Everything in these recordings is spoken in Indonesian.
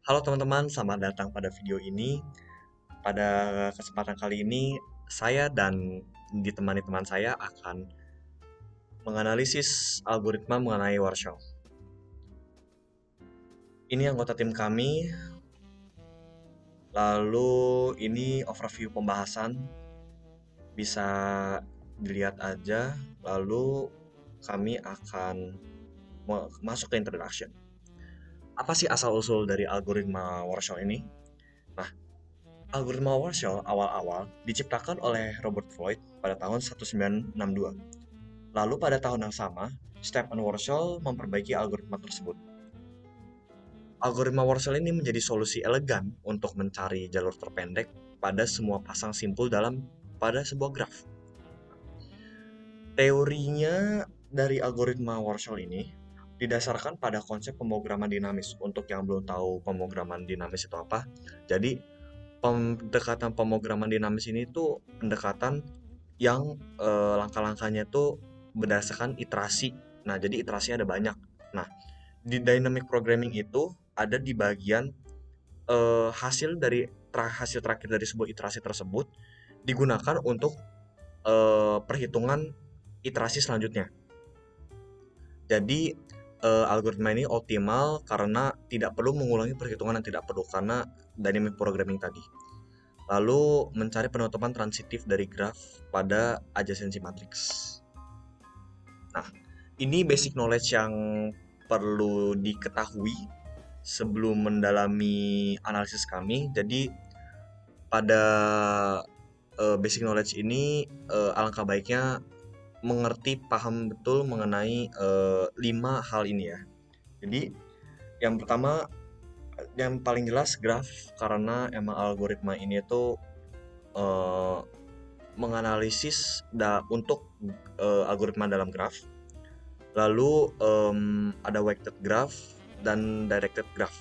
Halo teman-teman, selamat datang pada video ini. Pada kesempatan kali ini, saya dan ditemani teman saya akan menganalisis algoritma mengenai Warshall. Ini anggota tim kami, lalu ini overview pembahasan, bisa dilihat aja, lalu kami akan masuk ke introduction. Apa sih asal-usul dari algoritma Warshall ini? Nah, algoritma Warshall awal-awal diciptakan oleh Robert Floyd pada tahun 1962. Lalu pada tahun yang sama, Stephen Warshall memperbaiki algoritma tersebut. Algoritma Warshall ini menjadi solusi elegan untuk mencari jalur terpendek pada semua pasang simpul pada sebuah graf. Teorinya dari algoritma Warshall ini didasarkan pada konsep pemrograman dinamis. Untuk yang belum tahu pemrograman dinamis itu apa, jadi pendekatan pemrograman dinamis ini tuh pendekatan yang langkah-langkahnya tuh berdasarkan iterasi. Nah, jadi iterasinya ada banyak. Nah, di dynamic programming itu ada di bagian hasil terakhir dari sebuah iterasi tersebut digunakan untuk perhitungan iterasi selanjutnya. Jadi algoritma ini optimal karena tidak perlu mengulangi perhitungan yang tidak perlu karena dynamic programming tadi. Lalu mencari penutupan transitif dari graf pada adjacency matrix. Nah, ini basic knowledge yang perlu diketahui sebelum mendalami analisis kami. Jadi pada basic knowledge ini alangkah baiknya mengerti, paham betul mengenai 5 hal ini ya. Jadi yang pertama, yang paling jelas graf, karena emang algoritma ini tuh menganalisis untuk algoritma dalam graf. Lalu ada weighted graph dan directed graph.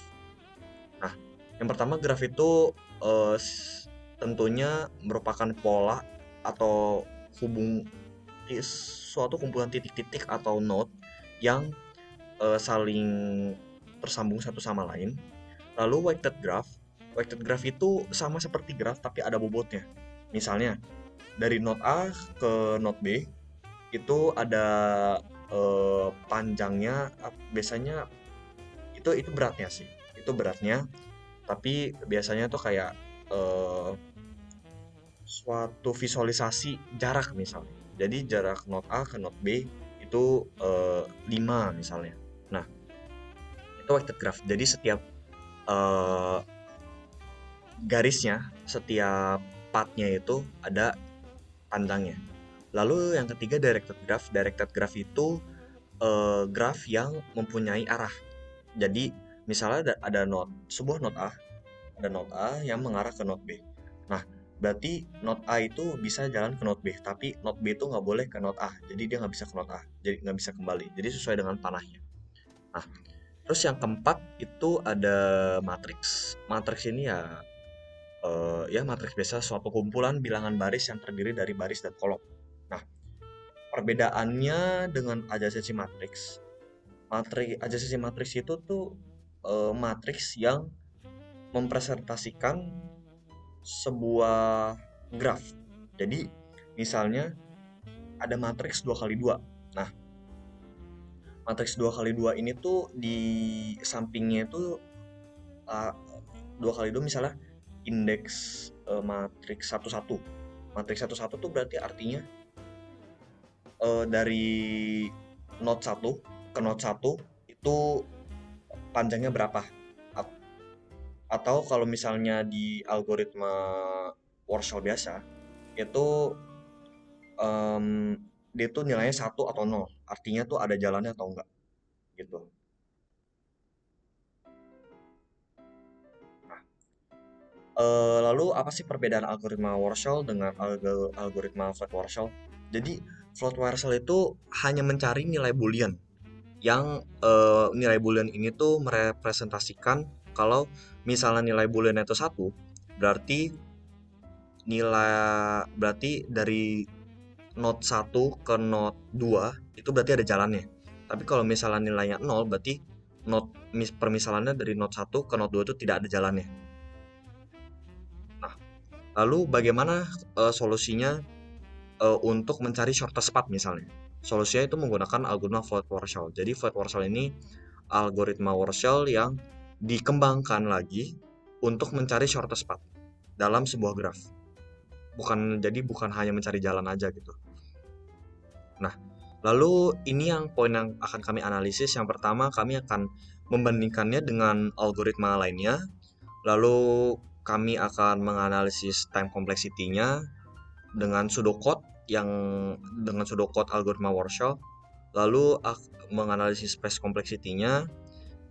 Nah, yang pertama graf itu tentunya merupakan pola atau suatu kumpulan titik-titik atau node yang saling tersambung satu sama lain. Lalu weighted graph itu sama seperti graf tapi ada bobotnya. Misalnya dari node A ke node B itu ada panjangnya, biasanya itu beratnya sih, itu beratnya, tapi biasanya tuh kayak suatu visualisasi jarak misalnya. Jadi jarak node A ke node B itu 5 misalnya. Nah, itu weighted graph. Jadi setiap garisnya, setiap partnya itu ada panjangnya. Lalu yang ketiga directed graph. Directed graph itu graf yang mempunyai arah. Jadi misalnya ada sebuah node A yang mengarah ke node B. Nah, berarti node A itu bisa jalan ke node B, tapi node B itu nggak boleh ke node A. Jadi dia nggak bisa ke node A, jadi nggak bisa kembali. Jadi sesuai dengan panahnya. Nah, terus yang keempat itu ada matriks. Matriks ini ya matriks biasa, suatu kumpulan bilangan baris yang terdiri dari baris dan kolom. Nah, perbedaannya dengan adjacency matrix. Adjacency matrix itu tuh matriks yang mempresentasikan sebuah graf. Jadi misalnya ada matriks 2x2. Nah, matriks 2x2 ini tuh di sampingnya itu 2x2 misalnya indeks matriks 11. Matriks 11 tuh berarti artinya dari node 1 ke node 1 itu panjangnya berapa. Atau kalau misalnya di algoritma Warshall biasa itu dia tuh nilainya 1 atau 0, artinya tuh ada jalannya atau enggak gitu. Nah, lalu apa sih perbedaan algoritma Warshall dengan algoritma Flood Warshall? Jadi Flood Warshall itu hanya mencari nilai boolean yang nilai boolean ini tuh merepresentasikan kalau misalnya nilai boolean itu 1, berarti dari node 1 ke node 2 itu berarti ada jalannya. Tapi kalau misalnya nilainya 0, berarti permisalannya dari node 1 ke node 2 itu tidak ada jalannya. Nah, lalu bagaimana solusinya untuk mencari shortest path misalnya? Solusinya itu menggunakan algoritma Floyd-Warshall. Jadi Floyd-Warshall ini algoritma Warshall yang dikembangkan lagi untuk mencari shortest path dalam sebuah graf. Jadi bukan hanya mencari jalan aja gitu. Nah, lalu ini yang poin yang akan kami analisis. Yang pertama, kami akan membandingkannya dengan algoritma lainnya. Lalu kami akan menganalisis time complexity-nya dengan pseudocode algoritma Warshall. Lalu menganalisis space complexity-nya.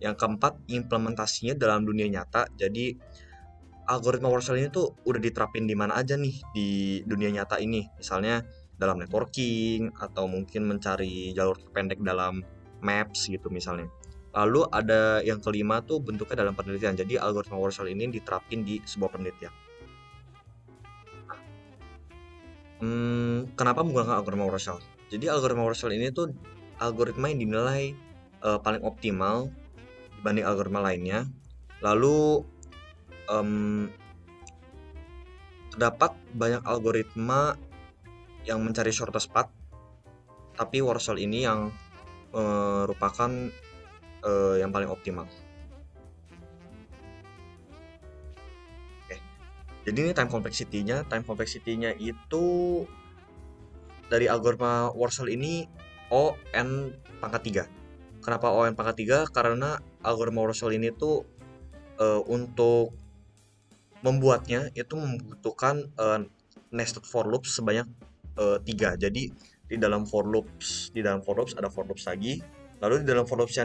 Yang keempat, implementasinya dalam dunia nyata. Jadi algoritma Warshall ini tuh udah diterapin di mana aja nih di dunia nyata ini. Misalnya dalam networking atau mungkin mencari jalur terpendek dalam maps gitu misalnya. Lalu ada yang kelima tuh bentuknya dalam penelitian. Jadi algoritma Warshall ini diterapin di sebuah penelitian. Kenapa menggunakan algoritma Warshall? Jadi algoritma Warshall ini tuh algoritma yang dinilai paling optimal dibanding algoritma lainnya. Lalu terdapat banyak algoritma yang mencari shortest path, tapi Warshall ini yang merupakan yang paling optimal. Oke. Jadi ini time complexity-nya itu dari algoritma Warshall ini ON pangkat 3. Kenapa ON pangkat 3? Karena algoritma Warshall ini tuh untuk membuatnya itu membutuhkan nested for loops sebanyak 3. Jadi di dalam for loops ada for loops lagi, lalu di dalam for loops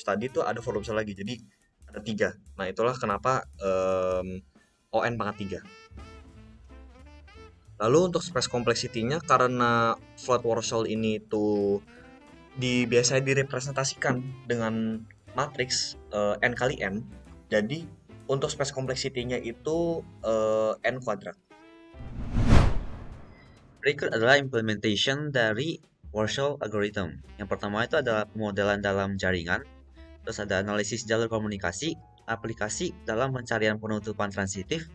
tadi itu ada for loops lagi, jadi ada 3. Nah, itulah kenapa ON pangkat 3. Lalu untuk space complexity-nya, karena Floyd-Warshall ini tuh biasanya direpresentasikan dengan matriks n kali n, jadi untuk space complexity-nya itu n kuadrat. Berikut adalah implementation dari Warshall algorithm. Yang pertama itu adalah pemodelan dalam jaringan, terus ada analisis jalur komunikasi, aplikasi dalam pencarian penutupan transitif,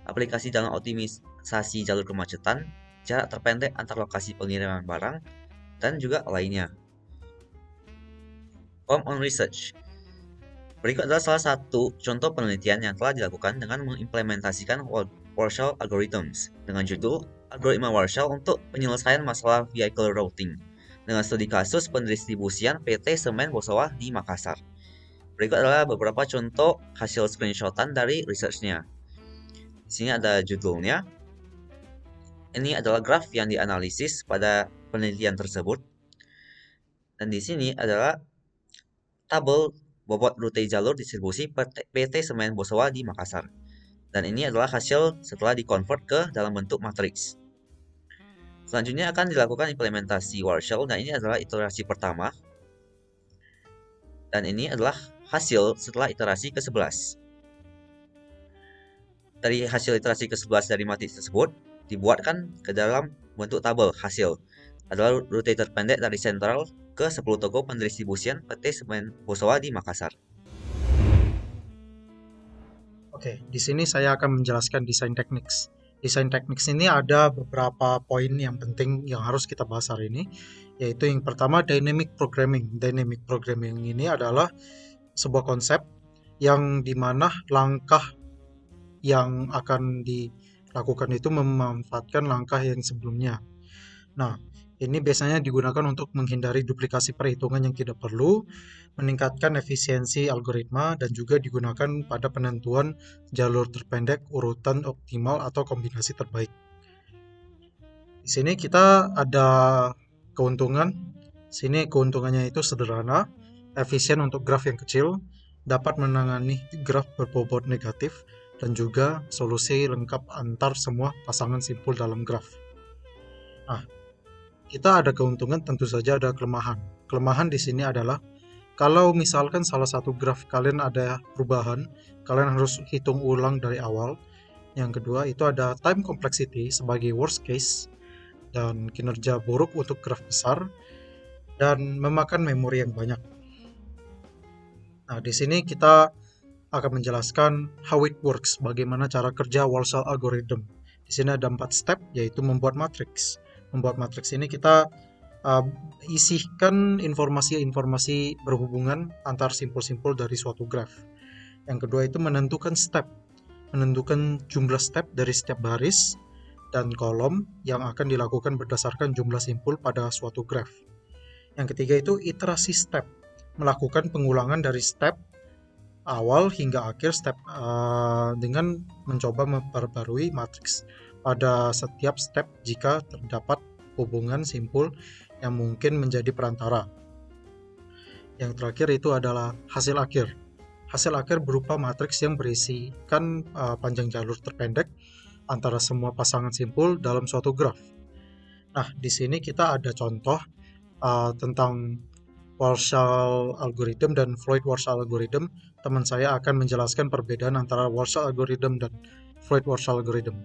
aplikasi dalam optimisasi jalur kemacetan, jarak terpendek antar lokasi pengiriman barang, dan juga lainnya. Form on research. Berikut adalah salah satu contoh penelitian yang telah dilakukan dengan mengimplementasikan Warshall algorithms dengan judul Algoritma Warshall untuk penyelesaian masalah vehicle routing dengan studi kasus pendistribusian PT Semen Bosowa di Makassar. Berikut adalah beberapa contoh hasil screenshotan dari research-nya. Di sini ada judulnya. Ini adalah graf yang dianalisis pada penelitian tersebut. Dan di sini adalah tabel bobot rute jalur distribusi PT Semen Bosowa di Makassar. Dan ini adalah hasil setelah dikonvert ke dalam bentuk matriks. Selanjutnya akan dilakukan implementasi Warshall. Nah, ini adalah iterasi pertama. Dan ini adalah hasil setelah iterasi ke-11. Dari hasil iterasi ke-11 dari matriks tersebut, dibuatkan ke dalam bentuk tabel hasil. Adalah rute terpendek dari sentral ke 10 toko pendistribusian PT Semen Bosowa di Makassar. Oke, di sini saya akan menjelaskan desain tekniks. Desain tekniks ini ada beberapa poin yang penting yang harus kita bahas hari ini, yaitu yang pertama dynamic programming. Dynamic programming ini adalah sebuah konsep yang dimana langkah yang akan dilakukan itu memanfaatkan langkah yang sebelumnya. Nah, ini biasanya digunakan untuk menghindari duplikasi perhitungan yang tidak perlu, meningkatkan efisiensi algoritma, dan juga digunakan pada penentuan jalur terpendek, urutan optimal, atau kombinasi terbaik. Di sini kita ada keuntungan. Sini keuntungannya itu sederhana, efisien untuk graf yang kecil, dapat menangani graf berbobot negatif, dan juga solusi lengkap antar semua pasangan simpul dalam graf. Nah, kita ada keuntungan, tentu saja ada kelemahan. Kelemahan di sini adalah kalau misalkan salah satu graf kalian ada perubahan, kalian harus hitung ulang dari awal. Yang kedua itu ada time complexity sebagai worst case dan kinerja buruk untuk graf besar dan memakan memori yang banyak. Nah, di sini kita akan menjelaskan how it works, bagaimana cara kerja Warshall algorithm. Di sini ada 4 step, yaitu membuat matriks. Membuat matriks ini kita isihkan informasi-informasi berhubungan antar simpul-simpul dari suatu graf. Yang kedua itu menentukan step, menentukan jumlah step dari setiap baris dan kolom yang akan dilakukan berdasarkan jumlah simpul pada suatu graf. Yang ketiga itu iterasi step, melakukan pengulangan dari step awal hingga akhir step dengan mencoba memperbarui matriks pada setiap step jika terdapat hubungan simpul yang mungkin menjadi perantara. Yang terakhir itu adalah hasil akhir. Hasil akhir berupa matriks yang berisikan panjang jalur terpendek antara semua pasangan simpul dalam suatu graf. Nah, di sini kita ada contoh tentang Warshall algorithm dan Floyd-Warshall algorithm. Teman saya akan menjelaskan perbedaan antara Warshall algorithm dan Floyd-Warshall algorithm.